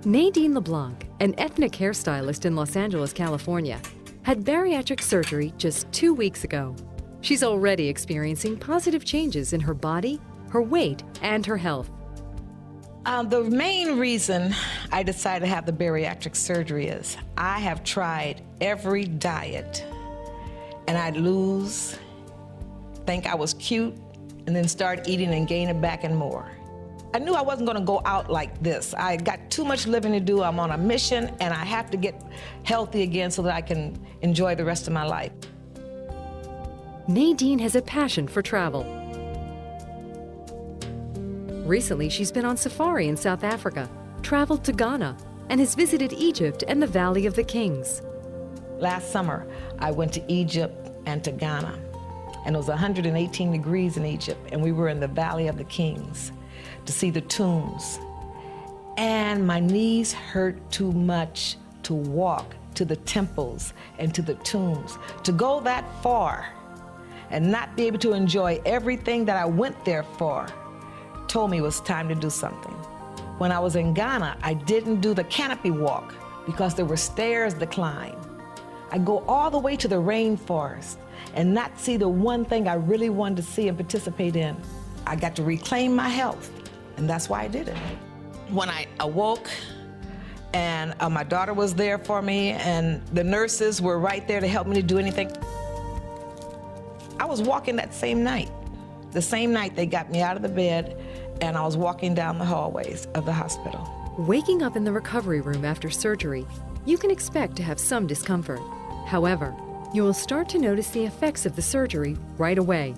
Nadine LeBlanc, an ethnic hairstylist in Los Angeles, California, had bariatric surgery just 2 weeks ago. She's already experiencing positive changes in her body, her weight, and her health. The main reason I decided to have the bariatric surgery is I have tried every diet, and I'd lose, think I was cute, and then start eating and gain it back and more. I knew I wasn't going to go out like this. I got too much living to do. I'm on a mission, and I have to get healthy again so that I can enjoy the rest of my life. Nadine has a passion for travel. Recently, she's been on safari in South Africa, traveled to Ghana, and has visited Egypt and the Valley of the Kings. Last summer, I went to Egypt and to Ghana, and it was 118 degrees in Egypt, and we were in the Valley of the Kings to see the tombs. And my knees hurt too much to walk to the temples and to the tombs. To go that far and not be able to enjoy everything that I went there for told me it was time to do something. When I was in Ghana, I didn't do the canopy walk because there were stairs to climb. I go all the way to the rainforest and not see the one thing I really wanted to see and participate in. I got to reclaim my health, and that's why I did it. When I awoke, and my daughter was there for me, and the nurses were right there to help me to do anything. I was walking that same night. The same night they got me out of the bed, and I was walking down the hallways of the hospital. Waking up in the recovery room after surgery, you can expect to have some discomfort. However, you will start to notice the effects of the surgery right away.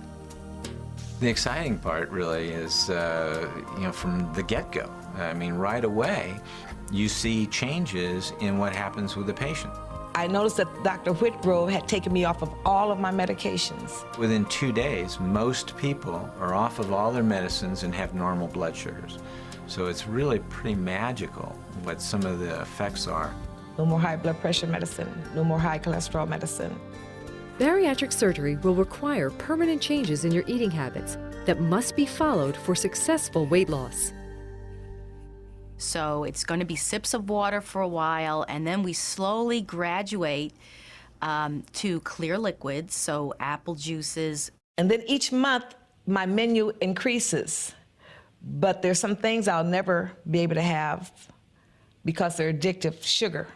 The exciting part really is, from the get-go. I mean, right away, you see changes in what happens with the patient. I noticed that Dr. Whitgrove had taken me off of all of my medications. Within 2 days, most people are off of all their medicines and have normal blood sugars. So it's really pretty magical what some of the effects are. No more high blood pressure medicine, no more high cholesterol medicine. Bariatric surgery will require permanent changes in your eating habits that must be followed for successful weight loss. So it's going to be sips of water for a while, and then we slowly graduate to clear liquids, so apple juices. And then each month, my menu increases. But there's some things I'll never be able to have because they're addictive. Sugar,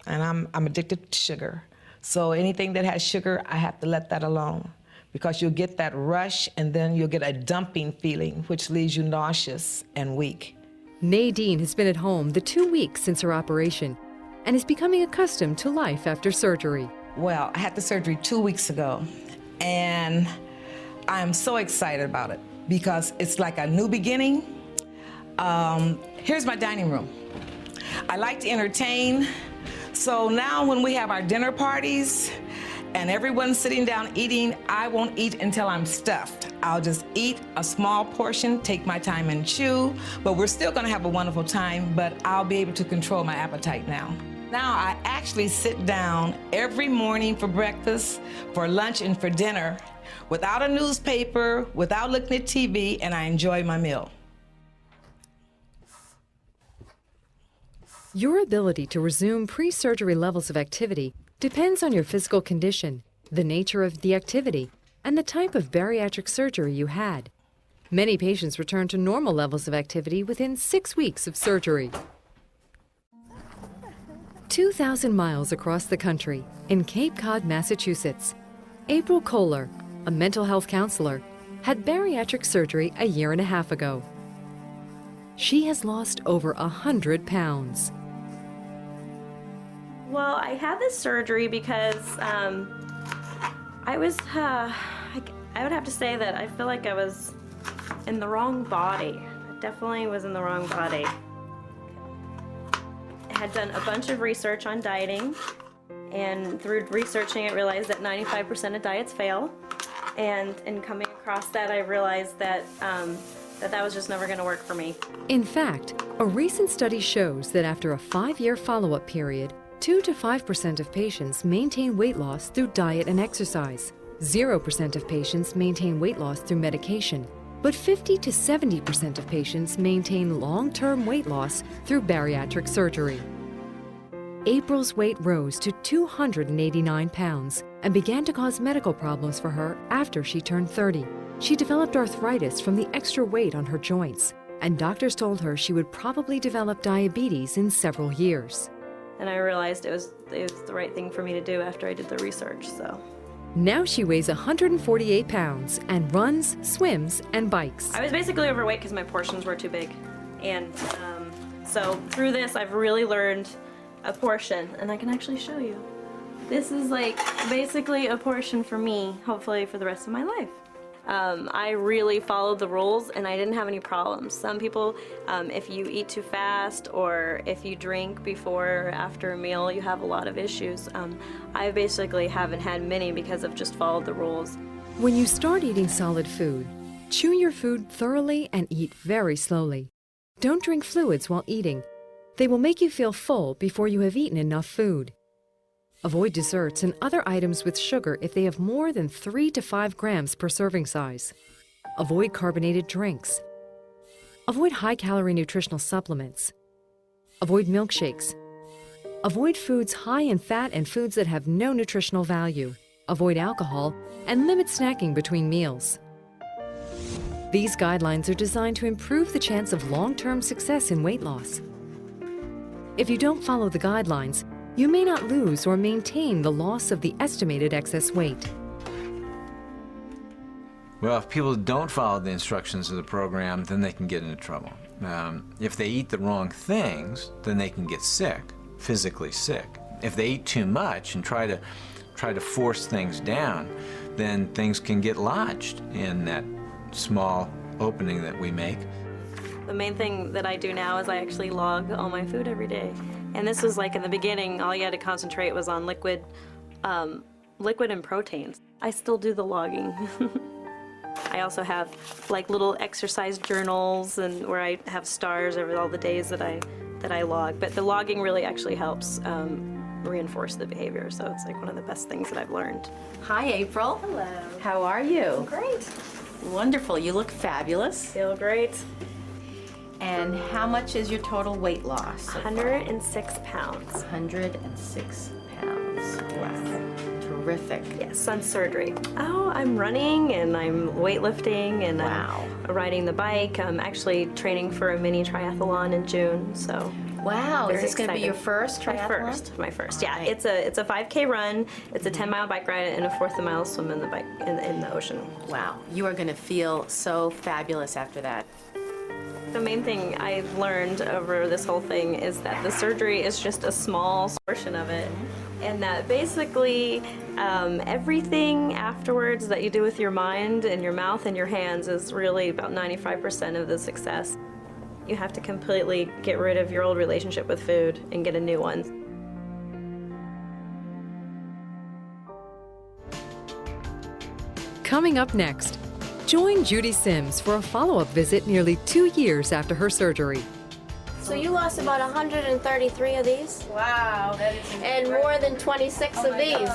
and I'm addicted to sugar. So anything that has sugar, I have to let that alone because you'll get that rush and then you'll get a dumping feeling, which leaves you nauseous and weak. Nadine has been at home the 2 weeks since her operation and is becoming accustomed to life after surgery. Well, I had the surgery 2 weeks ago, and I'm so excited about it because it's like a new beginning. Here's my dining room. I like to entertain. So now when we have our dinner parties and everyone's sitting down eating, I won't eat until I'm stuffed. I'll just eat a small portion, take my time and chew, but we're still gonna have a wonderful time, but I'll be able to control my appetite now. Now I actually sit down every morning for breakfast, for lunch, and for dinner without a newspaper, without looking at TV, and I enjoy my meal. Your ability to resume pre-surgery levels of activity depends on your physical condition, the nature of the activity, and the type of bariatric surgery you had. Many patients return to normal levels of activity within 6 weeks of surgery. 2,000 miles across the country, in Cape Cod, Massachusetts, April Kohler, a mental health counselor, had bariatric surgery a year and a half ago. She has lost over 100 pounds. Well, I had this surgery because I would have to say that I feel like I was in the wrong body. I definitely was in the wrong body. I had done a bunch of research on dieting, and through researching it, realized that 95% of diets fail. And in coming across that, I realized that that was just never going to work for me. In fact, a recent study shows that after a 5-year follow-up period, 2 to 5% of patients maintain weight loss through diet and exercise. 0% of patients maintain weight loss through medication, But 50 to 70% of patients maintain long-term weight loss through bariatric surgery. April's weight rose to 289 pounds and began to cause medical problems for her after she turned 30. She developed arthritis from the extra weight on her joints, and doctors told her she would probably develop diabetes in several years. And I realized it was the right thing for me to do after I did the research, so. Now she weighs 148 pounds and runs, swims, and bikes. I was basically overweight because my portions were too big. And so through this, I've really learned a portion, and I can actually show you. This is like basically a portion for me, hopefully for the rest of my life. I really followed the rules and I didn't have any problems. Some people, if you eat too fast or if you drink before or after a meal, you have a lot of issues. I basically haven't had many because I've just followed the rules. When you start eating solid food, chew your food thoroughly and eat very slowly. Don't drink fluids while eating. They will make you feel full before you have eaten enough food. Avoid desserts and other items with sugar if they have more than 3 to 5 grams per serving size. Avoid carbonated drinks. Avoid high-calorie nutritional supplements. Avoid milkshakes. Avoid foods high in fat and foods that have no nutritional value. Avoid alcohol and limit snacking between meals. These guidelines are designed to improve the chance of long-term success in weight loss. If you don't follow the guidelines, you may not lose or maintain the loss of the estimated excess weight. Well, if people don't follow the instructions of the program, then they can get into trouble. If they eat the wrong things, then they can get sick, physically sick. If they eat too much and try to force things down, then things can get lodged in that small opening that we make. The main thing that I do now is I actually log all my food every day. And this was like in the beginning, all you had to concentrate was on liquid and proteins. I still do the logging. I also have like little exercise journals and where I have stars over all the days that I log. But the logging really actually helps reinforce the behavior. So it's like one of the best things that I've learned. Hi, April. Hello. How are you? Great. Wonderful. You look fabulous. Feel great. And how much is your total weight loss? So 106 pounds. 106 pounds. Wow. Terrific. Yes, on surgery. Oh, I'm running and I'm weightlifting and Wow. I'm riding the bike. I'm actually training for a mini triathlon in June, so. Wow. Is Very this going to be excited. your first triathlon? My first. All Yeah, right. it's a 5K run, it's a 10-mile bike ride, and a 1/4 mile swim in the ocean. Wow. You are going to feel so fabulous after that. The main thing I learned over this whole thing is that the surgery is just a small portion of it, and that basically everything afterwards that you do with your mind and your mouth and your hands is really about 95% of the success. You have to completely get rid of your old relationship with food and get a new one. Coming up next, join Judy Sims for a follow-up visit nearly 2 years after her surgery. So you lost about 133 of these? Wow, that is And more than 26 of these.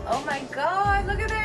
Oh my god, look at that!